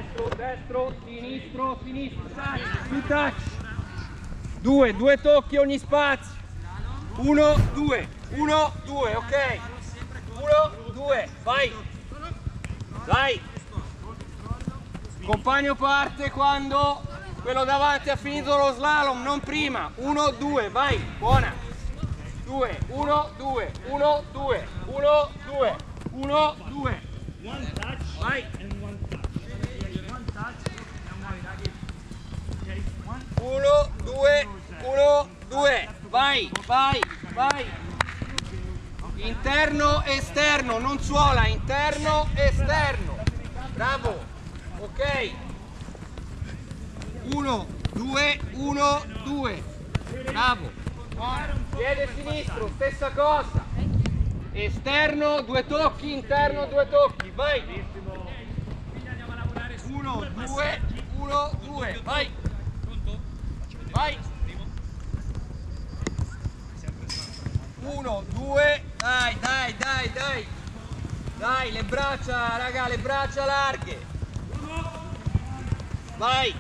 destro, destro, sinistro, sinistro, touch, touch. Due tocchi ogni spazio. 1, 2, 1, 2, ok. 1, 2, vai. Vai. Compagno parte quando quello davanti ha finito lo slalom, non prima. 1, 2, vai, buona. 2, 1, 2, 1, 2, 1, 2, 1, 2. One touch, vai. and one touch. One touch, and one touch. Okay, 1, 2, 1, 2, vai, vai, vai. Interno, esterno, non suola, interno, esterno. Bravo, ok. 1, 2, 1, 2. Bravo. Piede sinistro, stessa cosa. Esterno, 2 tocchi, interno, 2 tocchi, vai. 1, 2, 1, 2, vai. Vai. 1, 2, dai, dai, dai, dai. Dai, le braccia, raga, le braccia larghe. Vai.